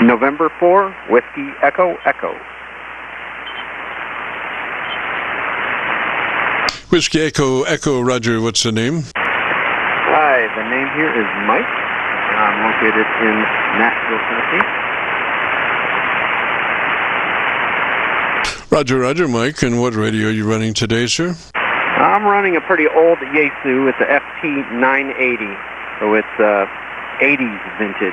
November 4, Whiskey Echo Echo. Whiskey Echo Echo, Roger, what's the name? Hi, the name here is Mike, and I'm located in Nashville, Tennessee. Roger, Roger, Mike, and what radio are you running today, sir? I'm running a pretty old Yaesu. It's a FT-980, so it's 80s vintage.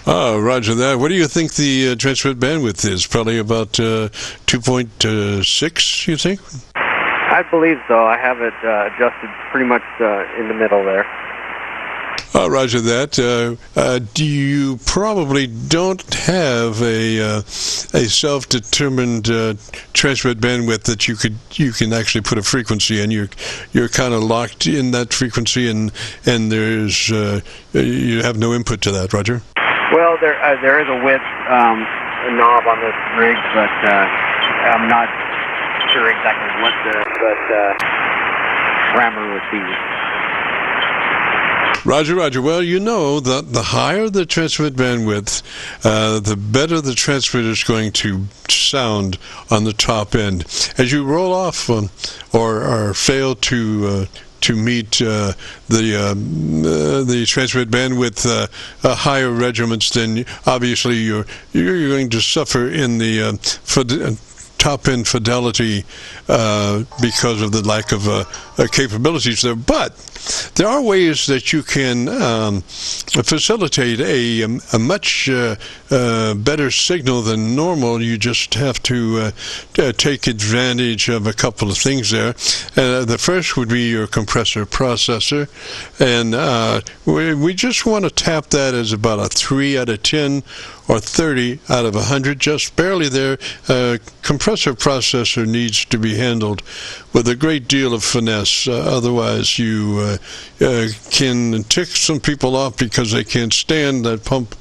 Oh, roger that. What do you think the transmit bandwidth is? Probably about 2.6, you think? I believe so. I have it adjusted pretty much in the middle there. Roger that. You probably don't have a self-determined transmit bandwidth that you can actually put a frequency in. You're kind of locked in that frequency, and there's you have no input to that, Roger. Well, there is a width knob on this rig, but I'm not sure exactly what the parameter would be. Roger, Roger. Well, you know that the higher the transmit bandwidth, the better the transmitter is going to sound on the top end. As you roll off or fail to meet the transmit bandwidth higher regiments, then obviously you're going to suffer in the top-end fidelity because of the lack of capabilities there. But there are ways that you can facilitate a much better signal than normal. You just have to take advantage of a couple of things there. The first would be your compressor processor, and we just want to tap that as about a 3 out of 10 or 30 out of 100, just barely there. Compressor processor needs to be handled with a great deal of finesse. Otherwise, you can tick some people off because they can't stand that pump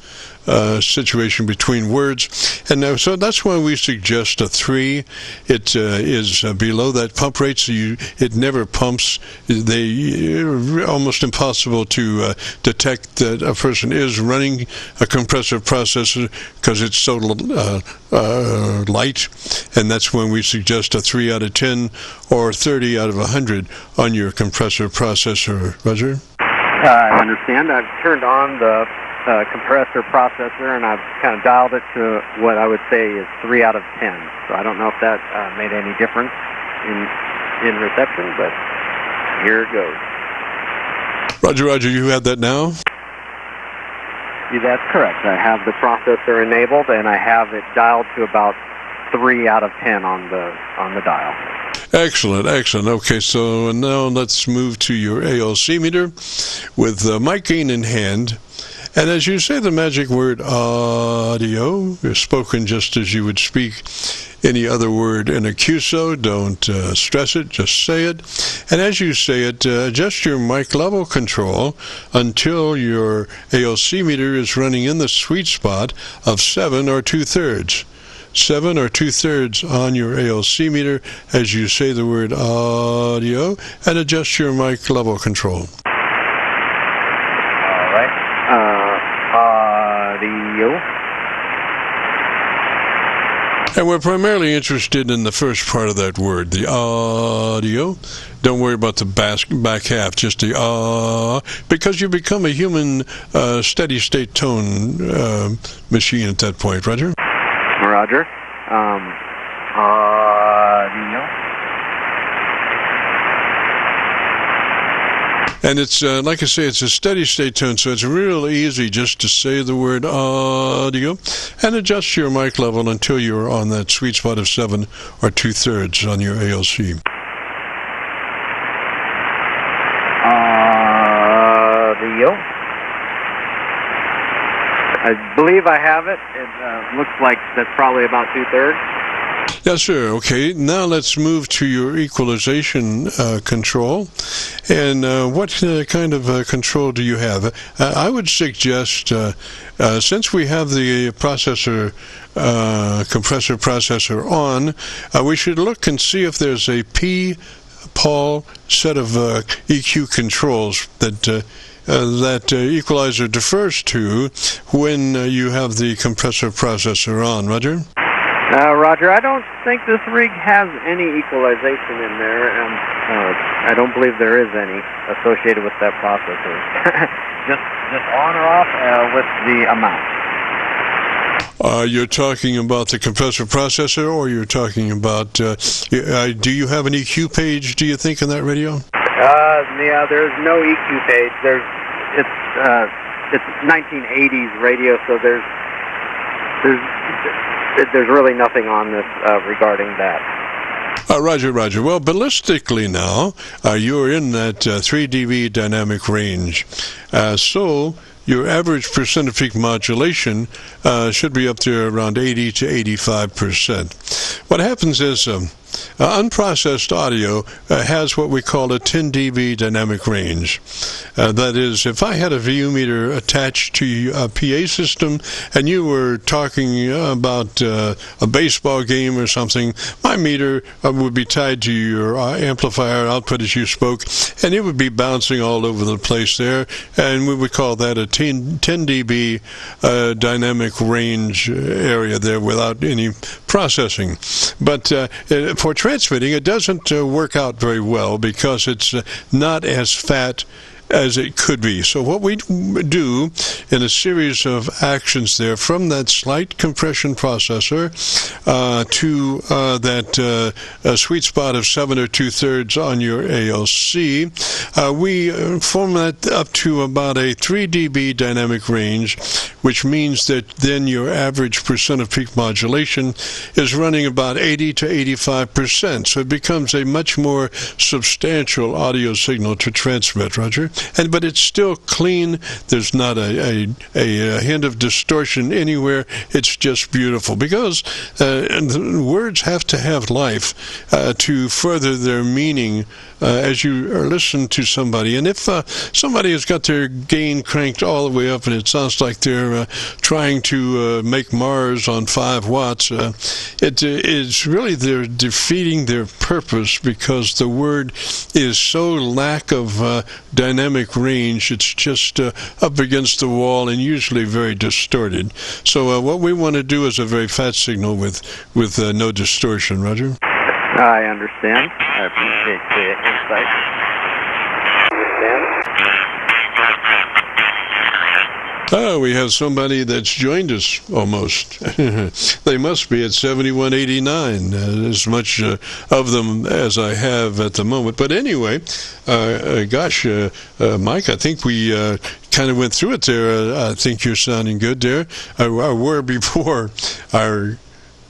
situation between words. And so that's why we suggest a 3. It is below that pump rate, so it never pumps. They're almost impossible to detect that a person is running a compressor processor because it's so light, and that's when we suggest a 3 out of 10 or 30 out of 100 on your compressor processor. Roger? I understand. I've turned on the compressor processor, and I've kind of dialed it to what I would say is 3 out of 10. So I don't know if that made any difference in reception, but here it goes. Roger, Roger, you have that now? Yeah, that's correct. I have the processor enabled, and I have it dialed to about 3 out of 10 on the dial. Excellent, excellent. Okay, so now let's move to your ALC meter with MIKE-N in hand. And as you say the magic word audio, is spoken just as you would speak any other word in a QSO. Don't stress it, just say it. And as you say it, adjust your mic level control until your ALC meter is running in the sweet spot of 7 or 2/3. 7 or 2/3 on your ALC meter as you say the word audio, and adjust your mic level control. All right. Audio. And we're primarily interested in the first part of that word, the audio. Don't worry about the back half, just the because you become a human steady-state tone machine at that point. Roger? Roger. Audio. And it's, like I say, it's a steady-state tone, so it's real easy just to say the word audio and adjust your mic level until you're on that sweet spot of 7 or 2/3 on your ALC. Audio. I believe I have it. It looks like that's probably about 2/3. Yes, sir. Okay, now let's move to your equalization control. And what kind of control do you have? I would suggest, since we have the processor, compressor processor on, we should look and see if there's a P-Paul set of EQ controls that that equalizer defers to when you have the compressor processor on. Roger? Roger, I don't think this rig has any equalization in there, and I don't believe there is any associated with that processor. just on or off with the amount. You're talking about the compressor processor, or you're talking about, do you have an EQ page, do you think, in that radio? Yeah, there's no EQ page. It's 1980s radio, so there's really nothing on this regarding that. Roger. Well, ballistically now, you're in that 3 dB dynamic range. So your average percent of peak modulation should be up there around 80 to 85%. What happens is unprocessed audio has what we call a 10 dB dynamic range. That is, if I had a VU meter attached to a PA system and you were talking about a baseball game or something, my meter would be tied to your amplifier output as you spoke, and it would be bouncing all over the place there, and we would call that a 10 dB dynamic range area there without any processing. But for transmitting, it doesn't work out very well because it's not as fat as it could be. So what we do in a series of actions there, from that slight compression processor to that sweet spot of 7 2/3 on your ALC, we form that up to about a 3 dB dynamic range, which means that then your average percent of peak modulation is running about 80 to 85%. So it becomes a much more substantial audio signal to transmit, Roger. But it's still clean. There's not a hint of distortion anywhere. It's just beautiful, because words have to have life to further their meaning as you listen to somebody. And if somebody has got their gain cranked all the way up and it sounds like they're trying to make Mars on 5 watts, it's really they're defeating their purpose, because the word is so lack of dynamic range. It's just up against the wall and usually very distorted. So what we want to do is a very fat signal with no distortion. Roger? I understand. I appreciate the insight. We have somebody that's joined us almost. They must be at 7189, as much of them as I have at the moment. But anyway, Mike, I think we kind of went through it there. I think you're sounding good there. I were before our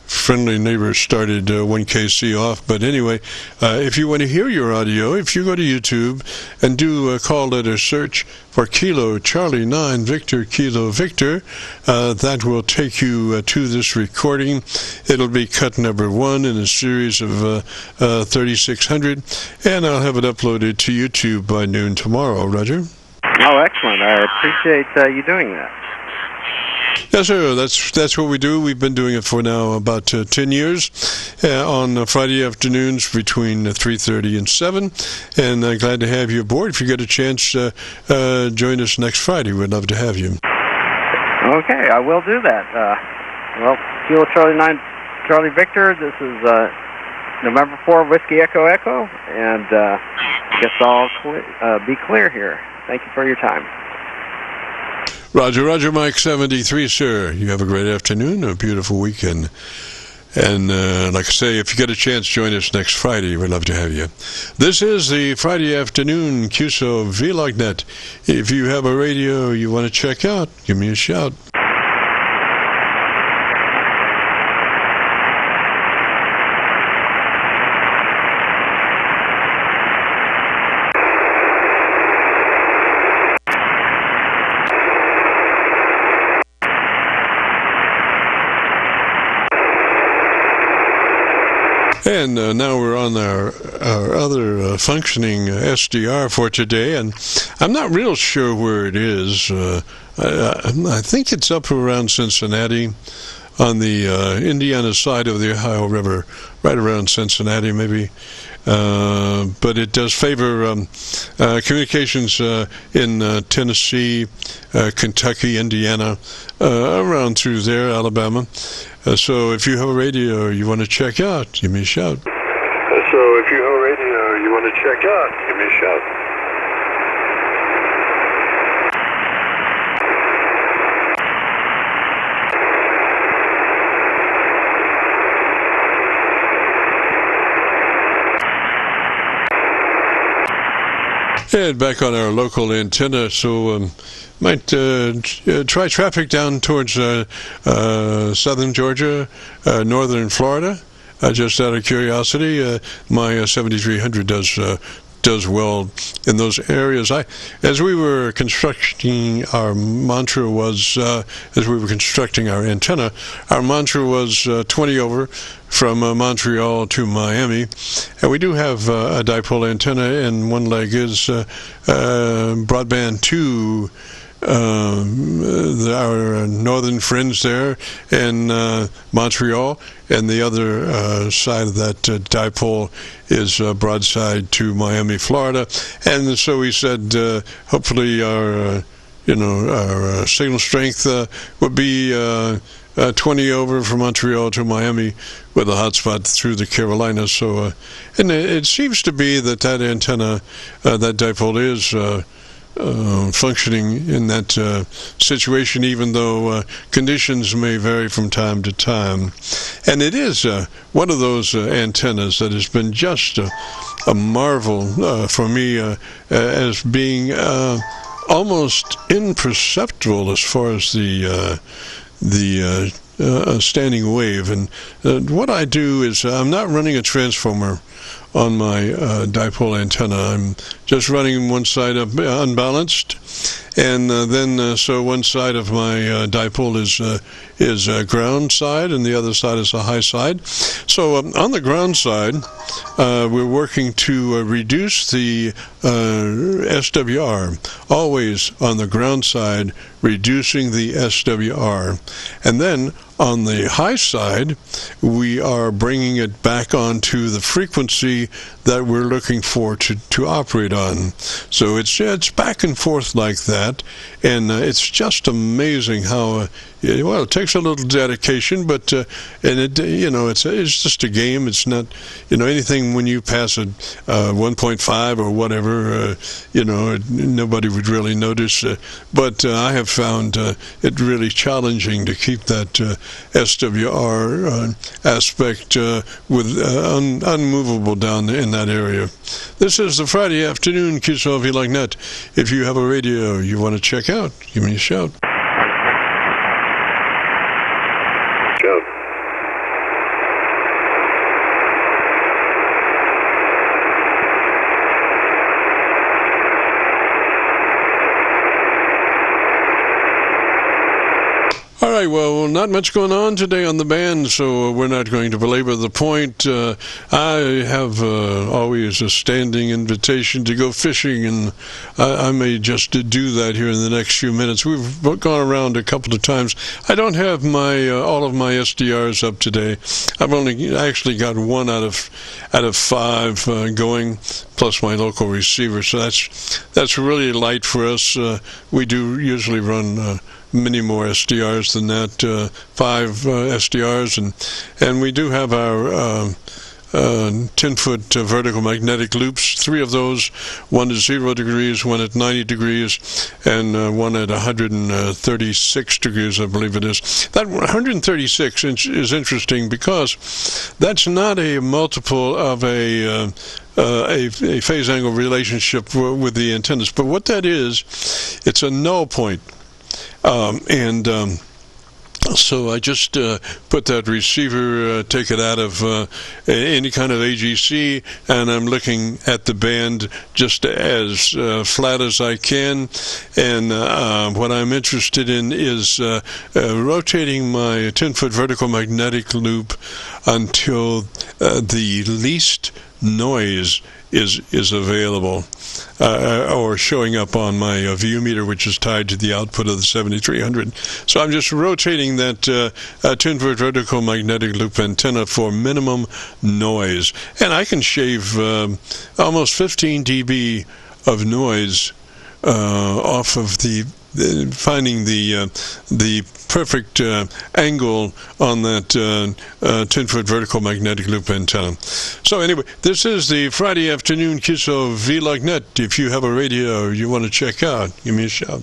friendly neighbor started 1KC off. But anyway, if you want to hear your audio, if you go to YouTube and do a call letter search for Kilo Charlie 9 Victor Kilo Victor, that will take you to this recording. It'll be cut number 1 in a series of 3600, and I'll have it uploaded to YouTube by noon tomorrow. Roger? Oh, excellent. I appreciate you doing that. Yes, sir. That's what we do. We've been doing it for now about 10 years on Friday afternoons between 3:30 and 7. And glad to have you aboard. If you get a chance, join us next Friday. We'd love to have you. Okay, I will do that. Well, Kilo Charlie 9 Charlie Victor, this is November 4 Whiskey Echo Echo, and I guess I'll be clear here. Thank you for your time. Roger, Mike 73, sir. You have a great afternoon, a beautiful weekend. And like I say, if you get a chance, join us next Friday. We'd love to have you. This is the Friday afternoon Qso-Vlog net. If you have a radio you want to check out, give me a shout. And now we're on our other functioning SDR for today, and I'm not real sure where it is. I think it's up around Cincinnati on the Indiana side of the Ohio River, right around Cincinnati, maybe. But it does favor communications in Tennessee, Kentucky, Indiana, around through there, Alabama. So if you have a radio you want to check out, give me a shout. And back on our local antenna, so might try traffic down towards southern Georgia, northern Florida. Just out of curiosity, my 7300 does well in those areas. As we were constructing our mantra was, as we were constructing our antenna, our mantra was 20 over from Montreal to Miami. And we do have a dipole antenna, and one leg is broadband to our northern friends there in Montreal, and the other side of that dipole is broadside to Miami, Florida. And so we said hopefully our our signal strength would be 20 over from Montreal to Miami, with a hotspot through the Carolinas. So and it seems to be that antenna, that dipole is functioning in that situation, even though conditions may vary from time to time. And it is one of those antennas that has been just a marvel for me, as being almost imperceptible as far as the standing wave. And what I do is I'm not running a transformer on my dipole antenna. I'm just running one side up unbalanced, and then so one side of my dipole is ground side, and the other side is a high side. So on the ground side, we're working to reduce the SWR, always on the ground side, reducing the SWR. And then on the high side, we are bringing it back onto the frequency that we're looking for to operate on. So it's back and forth like that, and it's just amazing how it takes a little dedication, but and it's just a game. It's not anything. When you pass a 1.5 or whatever, nobody would really notice. But I have found it really challenging to keep that SWR aspect with unmovable down in that area. This is the Friday afternoon Qso-Vlog net. If you have a radio you want to check out, give me a shout. All right, well, not much going on today on the band, so we're not going to belabor the point. I have always a standing invitation to go fishing, and I may just do that here in the next few minutes. We've gone around a couple of times. I don't have my all of my SDRs up today. I've only actually got one out of 5 going, plus my local receiver, so that's really light for us. We do usually run many more SDRs than that, 5 SDRs, and we do have our 10-foot vertical magnetic loops, 3 of those, one at 0 degrees, one at 90 degrees, and one at 136 degrees, I believe it is. That 136 is interesting because that's not a multiple of a phase angle relationship with the antennas, but what that is, it's a null point. So I just put that receiver, take it out of any kind of AGC, and I'm looking at the band just as flat as I can. And what I'm interested in is rotating my 10-foot vertical magnetic loop until the least noise is available or showing up on my view meter, which is tied to the output of the 7300. So I'm just rotating that 10-foot vertical magnetic loop antenna for minimum noise, and I can shave almost 15 dB of noise off of finding the perfect angle on that 10-foot vertical magnetic loop antenna. So anyway, this is the Friday afternoon Qso-Vlog net. If you have a radio you want to check out, give me a shout.